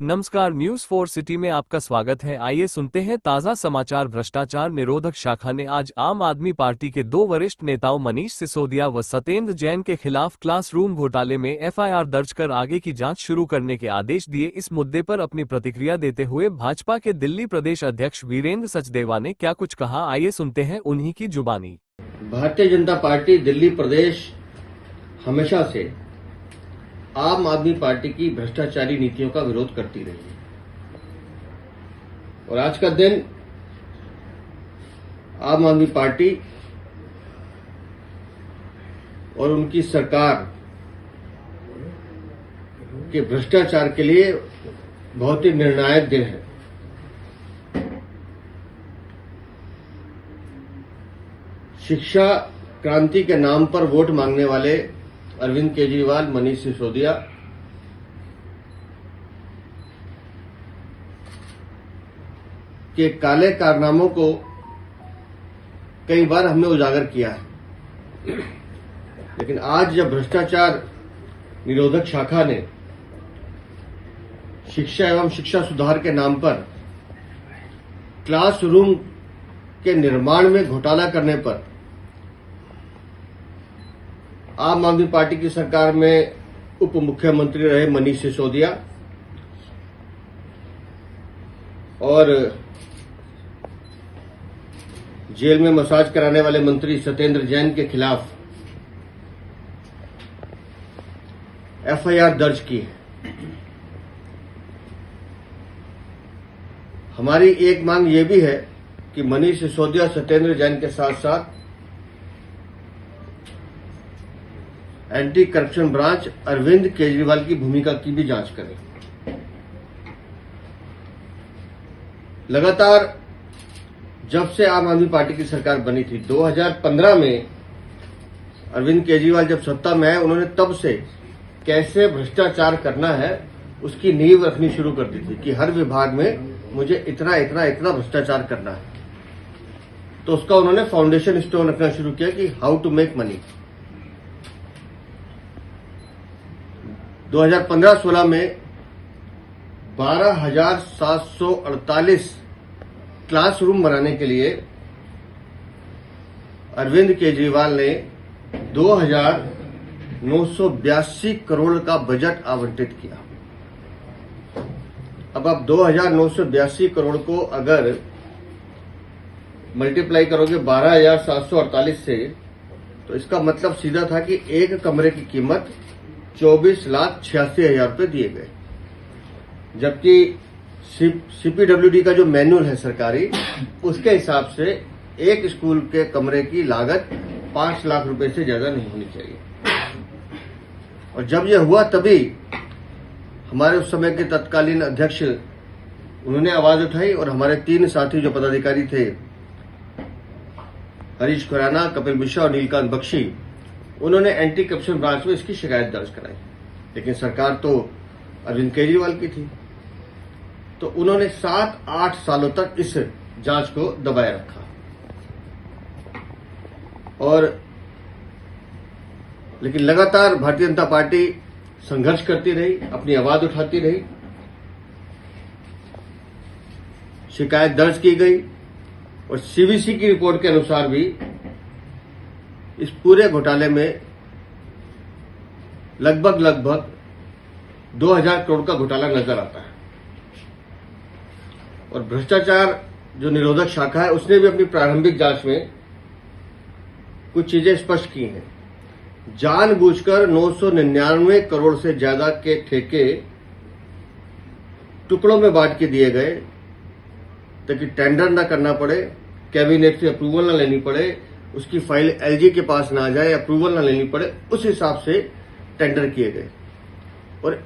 नमस्कार, news 4 city में आपका स्वागत है। आइए सुनते हैं ताजा समाचार। भ्रष्टाचार निरोधक शाखा ने आज आम आदमी पार्टी के 2 वरिष्ठ नेताओं मनीष सिसोदिया व सत्येंद्र जैन के खिलाफ क्लासरूम घोटाले में एफआईआर दर्ज कर आगे की जांच शुरू करने के आदेश दिए। इस मुद्दे पर अपनी प्रतिक्रिया देते हुए भाजपा के दिल्ली प्रदेश अध्यक्ष वीरेंद्र सचदेवा ने क्या कुछ कहा, आइए सुनते हैं उन्हीं की जुबानी। भारतीय जनता पार्टी दिल्ली प्रदेश हमेशा से आम आदमी पार्टी की भ्रष्टाचारी नीतियों का विरोध करती रही है और आज का दिन आम आदमी पार्टी और उनकी सरकार के भ्रष्टाचार के लिए बहुत ही निर्णायक दिन है। शिक्षा क्रांति के नाम पर वोट मांगने वाले अरविंद केजरीवाल, मनीष सिसोदिया के काले कारनामों को कई बार हमने उजागर किया है, लेकिन आज जब भ्रष्टाचार निरोधक शाखा ने शिक्षा एवं शिक्षा सुधार के नाम पर क्लासरूम के निर्माण में घोटाला करने पर आम आदमी पार्टी की सरकार में उप मुख्यमंत्री रहे मनीष सिसोदिया और जेल में मसाज कराने वाले मंत्री सत्येंद्र जैन के खिलाफ एफआईआर दर्ज की है। हमारी एक मांग ये भी है कि मनीष सिसोदिया, सत्येंद्र जैन के साथ साथ anti corruption branch Arvind Kejriwal की भूमिका की भी जांच करें। लगातार जब से आम आदमी पार्टी की सरकार बनी थी 2015 में अरविंद केजरीवाल जब सत्ता में आए, उन्होंने तब से कैसे भ्रष्टाचार करना है उसकी नींव रखनी शुरू कर दी थी कि हर विभाग में मुझे इतना इतना इतना भ्रष्टाचार करना है। तो उसका उन्होंने फाउंडेशन स्टोन रखना शुरू किया कि हाउ टू मेक मनी। 2015-16 में 12,748 क्लासरूम बनाने के लिए अरविंद केजरीवाल ने 2,982 करोड़ का बजट आवंटित किया। अब आप 2,982 करोड़ को अगर मल्टीप्लाई करोगे 12,748 से, तो इसका मतलब सीधा था कि एक कमरे की कीमत 24,86,000 रुपये दिए गए, जबकि सीपीडब्ल्यूडी का जो मैनुअल है सरकारी, उसके हिसाब से एक स्कूल के कमरे की लागत 5 लाख रुपए से ज्यादा नहीं होनी चाहिए। और जब यह हुआ तभी हमारे उस समय के तत्कालीन अध्यक्ष उन्होंने आवाज उठाई और हमारे 3 साथी जो पदाधिकारी थे, हरीश खुराना, कपिल मिश्रा और नीलकांत बख्शी, उन्होंने एंटी करप्शन ब्रांच में इसकी शिकायत दर्ज कराई। लेकिन सरकार तो अरविंद केजरीवाल की थी, तो उन्होंने 7-8 सालों तक इस जांच को दबाए रखा और लेकिन लगातार भारतीय जनता पार्टी संघर्ष करती रही, अपनी आवाज उठाती रही, शिकायत दर्ज की गई और सीवीसी की रिपोर्ट के अनुसार भी इस पूरे घोटाले में लगभग 2,000 करोड़ का घोटाला नजर आता है। और भ्रष्टाचार जो निरोधक शाखा है उसने भी अपनी प्रारंभिक जांच में कुछ चीजें स्पष्ट की हैं। जानबूझकर 999 करोड़ से ज्यादा के ठेके टुकड़ों में बांट के दिए गए ताकि टेंडर न करना पड़े, कैबिनेट से अप्रूवल न लेनी पड़े, उसकी फाइल एलजी के पास ना जाए, अप्रूवल ना लेनी पड़े, उस हिसाब से टेंडर किए गए और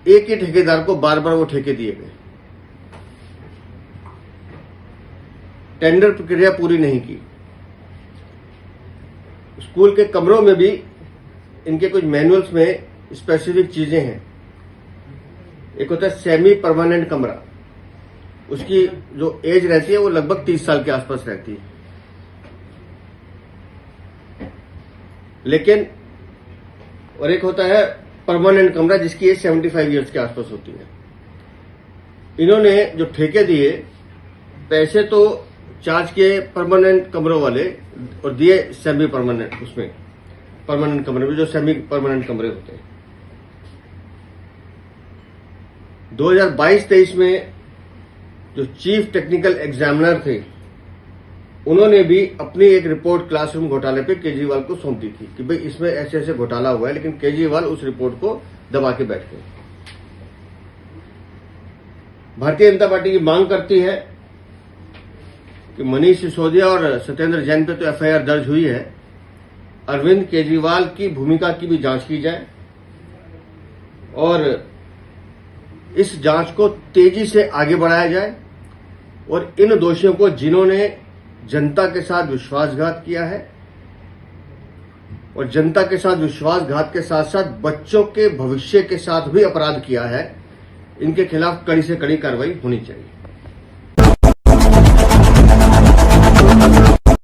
एक ही ठेकेदार को बार बार वो ठेके दिए गए। टेंडर प्रक्रिया पूरी नहीं की। स्कूल के कमरों में भी इनके कुछ मैनुअल्स में स्पेसिफिक चीजें हैं। एक होता है सेमी परमानेंट कमरा, उसकी जो एज रहती है वो लगभग 30 साल के आसपास रहती है। लेकिन और एक होता है परमानेंट कमरा जिसकी एज 75 ईयर्स के आसपास होती है। इन्होंने जो ठेके दिए, पैसे तो चार्ज किए परमानेंट कमरों वाले और दिए सेमी परमानेंट, उसमें परमानेंट कमरे में जो सेमी परमानेंट कमरे होते हैं। 2022-23 में जो चीफ टेक्निकल एग्जामिनर थे, उन्होंने भी अपनी एक रिपोर्ट क्लासरूम घोटाले पे केजरीवाल को सौंप दी थी कि भाई इसमें ऐसे ऐसे घोटाला हुआ है, लेकिन केजरीवाल उस रिपोर्ट को दबा के बैठ गए। भारतीय जनता पार्टी की मांग करती है कि मनीष सिसोदिया और सत्येंद्र जैन पे तो एफआईआर दर्ज हुई है, अरविंद केजरीवाल की भूमिका की भी जांच की जाए और इस जांच को तेजी से आगे बढ़ाया जाए और इन दोषियों को, जिन्होंने जनता के साथ विश्वासघात किया है और जनता के साथ विश्वासघात के साथ साथ बच्चों के भविष्य के साथ भी अपराध किया है, इनके खिलाफ कड़ी से कड़ी कार्रवाई होनी चाहिए।